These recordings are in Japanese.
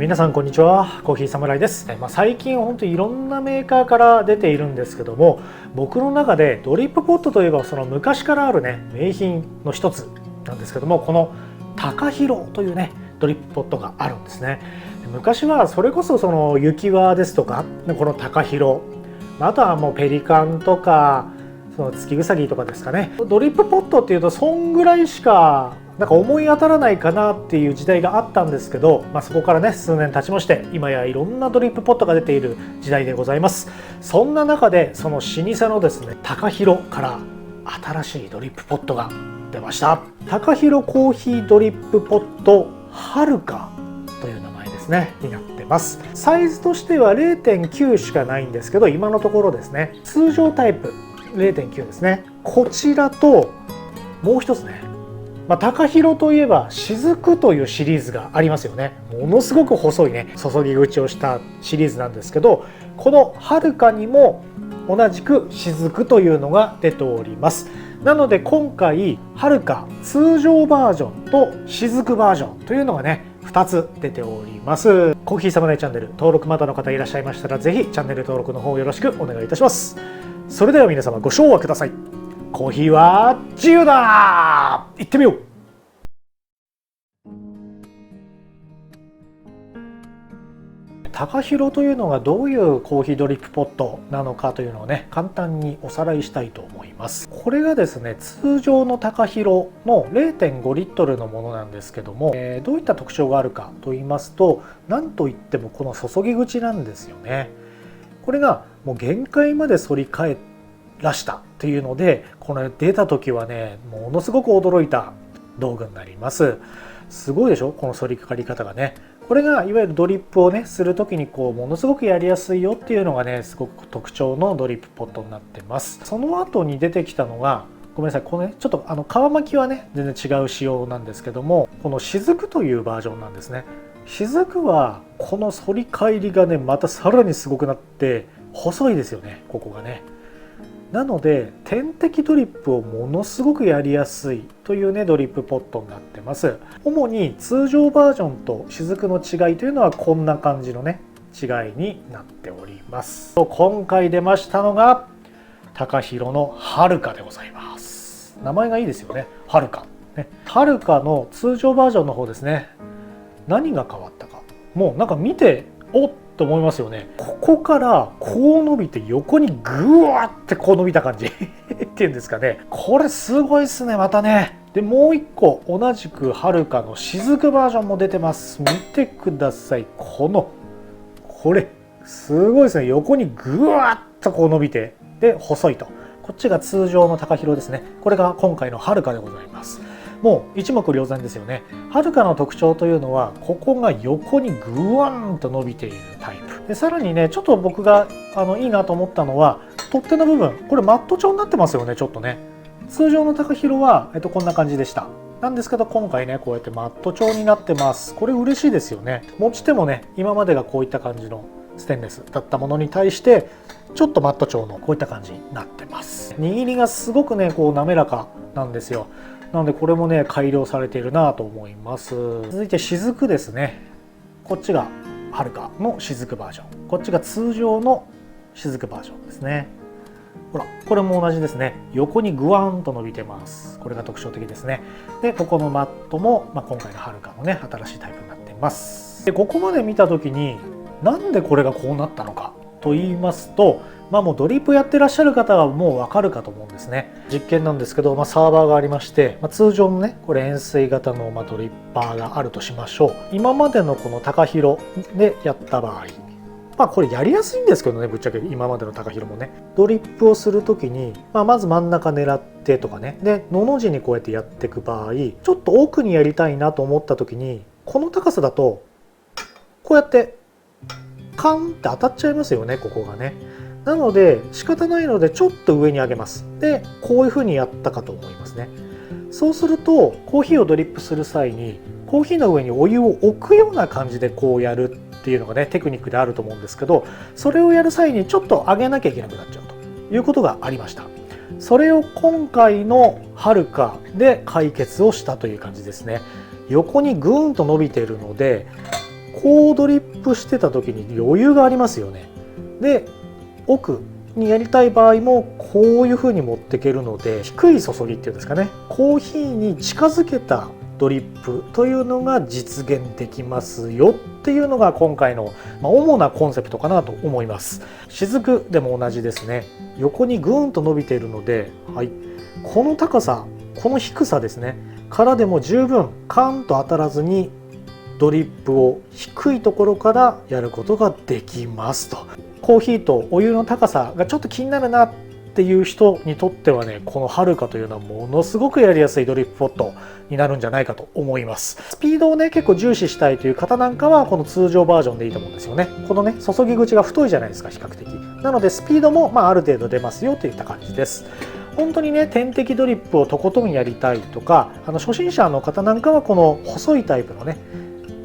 皆さんこんにちは、コーヒーサムライです。最近本当にいろんなメーカーから出ているんですけども、僕の中でドリップポットといえばその昔からあるね名品の一つなんですけども、この高広というねドリップポットがあるんですね。昔はそれこそその雪輪ですとかこの高広、あとはもうペリカンとかその月うさぎとかですかね。ドリップポットっていうとそんぐらいしかなんか思い当たらないかなっていう時代があったんですけど、そこからね数年経ちまして今やいろんなドリップポットが出ている時代でございます。そんな中でその老舗のですね高広から新しいドリップポットが出ました。高広コーヒードリップポットはるかという名前ですねになってます。サイズとしては 0.9 しかないんですけど、今のところですね通常タイプ 0.9 ですね。こちらともう一つね、高広といえば雫というシリーズがありますよね。ものすごく細いね注ぎ口をしたシリーズなんですけど、このはるかにも同じく雫というのが出ております。なので今回はるか通常バージョンと雫バージョンというのがね2つ出ております。コーヒーサムライチャンネル登録まだの方いらっしゃいましたら、ぜひチャンネル登録の方よろしくお願いいたします。それでは皆様ご唱和ください。コーヒーは自由だ。行ってみよう。高広というのがどういうコーヒードリップポットなのかというのをね簡単におさらいしたいと思います。これがですね通常の高広の 0.5 リットルのものなんですけども、どういった特徴があるかと言いますと、なんといってもこの注ぎ口なんですよね。これがもう限界まで反り返らしたっていうので、これ出た時はねものすごく驚いた道具になります。すごいでしょ、この反りかかり方がね。これがいわゆるドリップをねする時にものすごくやりやすいよっていうのがねすごく特徴のドリップポットになってます。その後に出てきたのが、ごめんなさい、このねちょっと皮巻きはね全然違う仕様なんですけども、この雫というバージョンなんですね。雫はこの反り返りがねまたさらにすごくなって細いですよね、ここがね。なので点滴ドリップをものすごくやりやすいというねドリップポットになってます。主に通常バージョンと雫の違いというのはこんな感じのね違いになっております。今回出ましたのが高広のはるかでございます。名前がいいですよね、はるかね。はるかの通常バージョンの方ですね。何が変わったか、もうなんか見ておっと思いますよね。ここからこう伸びて横にグワってこう伸びた感じっていうんですかね。これすごいですね、またね。でもう一個同じくはるかの雫バージョンも出てます。見てください、これすごいですね。横にグワッとこう伸びて、で細いと。こっちが通常の高広ですね。これが今回のはるかでございます。もう一目瞭然ですよね。はるかの特徴というのはここが横にグワンと伸びているタイプで、さらにねちょっと僕がいいなと思ったのは取っ手の部分、これマット調になってますよね。ちょっとね通常の高広は、こんな感じでした。なんですけど今回ねこうやってマット調になってます。これ嬉しいですよね。持ち手もね今までがこういった感じのステンレスだったものに対してちょっとマット調のこういった感じになってます。握りがすごくね滑らかなんですよ。なのでこれもね改良されているなと思います。続いて雫ですね。こっちがはるかの雫バージョン、こっちが通常の雫バージョンですね。ほらこれも同じですね。横にグワーンと伸びてます。これが特徴的ですね。でここのマットも、今回のはるかのね新しいタイプになっています。でここまで見た時になんでこれがこうなったのかと言いますと、もうドリップやってらっしゃる方はもうわかるかと思うんですね。実験なんですけど、サーバーがありまして、通常のねこれ円錐型のドリッパーがあるとしましょう。今までのこの高広でやった場合、これやりやすいんですけどね、ぶっちゃけ今までの高広もね。ドリップをする時に、まず真ん中狙ってとかね、でのの字にこうやってやっていく場合、ちょっと奥にやりたいなと思った時にこの高さだとこうやってカンって当たっちゃいますよね、ここがね。なので仕方ないのでちょっと上に上げます。でこういうふうにやったかと思いますね。そうするとコーヒーをドリップする際にコーヒーの上にお湯を置くような感じでこうやるっていうのがねテクニックであると思うんですけど、それをやる際にちょっと上げなきゃいけなくなっちゃうということがありました。それを今回のはるかで解決をしたという感じですね。横にグーンと伸びているのでこうドリップしてた時に余裕がありますよね。で奥にやりたい場合もこういう風に持っていけるので、低い注ぎっていうんですかね、コーヒーに近づけたドリップというのが実現できますよっていうのが今回の主なコンセプトかなと思います。雫でも同じですね。横にぐーんと伸びているので、はい、この高さ、この低さですねからでも十分カーンと当たらずにドリップを低いところからやることができますと。コーヒーとお湯の高さがちょっと気になるなっていう人にとってはね、このはるかというのはものすごくやりやすいドリップポットになるんじゃないかと思います。スピードをね結構重視したいという方なんかはこの通常バージョンでいいと思うんですよね。このね注ぎ口が太いじゃないですか、比較的。なのでスピードもある程度出ますよといった感じです。本当にね点滴ドリップをとことんやりたいとか、初心者の方なんかはこの細いタイプのね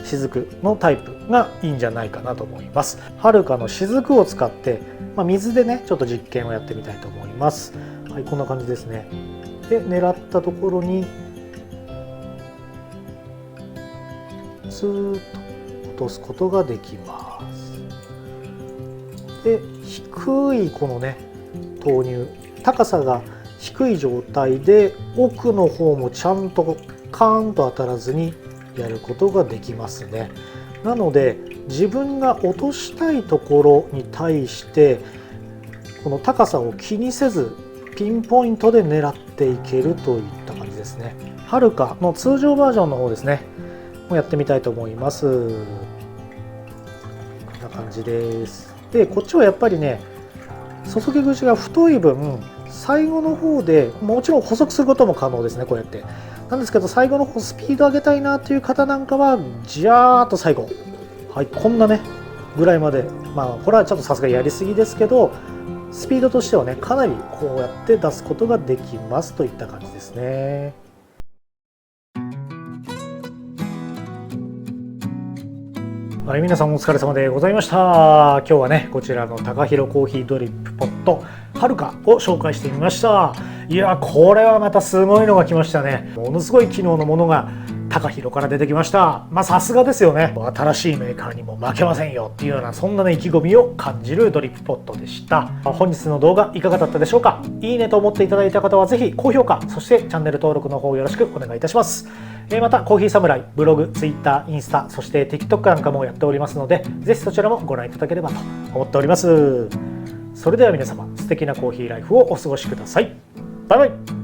雫のタイプがいいんじゃないかなと思います。はるかの雫を使って、水でねちょっと実験をやってみたいと思います。はい、こんな感じですね。で狙ったところにスーッと落とすことができます。で低いこのね投入、高さが低い状態で奥の方もちゃんとカーンと当たらずにやることができますね。なので自分が落としたいところに対してこの高さを気にせずピンポイントで狙っていけるといった感じですね。はるかの通常バージョンの方ですねもやってみたいと思います。こんな感じです。でこっちはやっぱりね注ぎ口が太い分最後の方でもちろん細くすることも可能ですね、こうやって。なんですけど最後の方スピード上げたいなという方なんかはジャーっと最後、はい、こんなねぐらいまで、これはちょっとさすがにやりすぎですけどスピードとしてはねかなりこうやって出すことができますといった感じですね。はい、皆さんお疲れ様でございました。今日はねこちらの高弘コーヒードリップポットはるかを紹介してみました。いやこれはまたすごいのが来ましたね。ものすごい機能のものが高弘から出てきました。さすがですよね。新しいメーカーにも負けませんよっていうようなそんなね意気込みを感じるドリップポットでした。本日の動画いかがだったでしょうか。いいねと思っていただいた方はぜひ高評価、そしてチャンネル登録の方よろしくお願いいたします。またコーヒーサムライブログ、ツイッター、インスタ、そして TikTok なんかもやっておりますのでぜひそちらもご覧いただければと思っております。それでは皆様素敵なコーヒーライフをお過ごしください。バイバイ。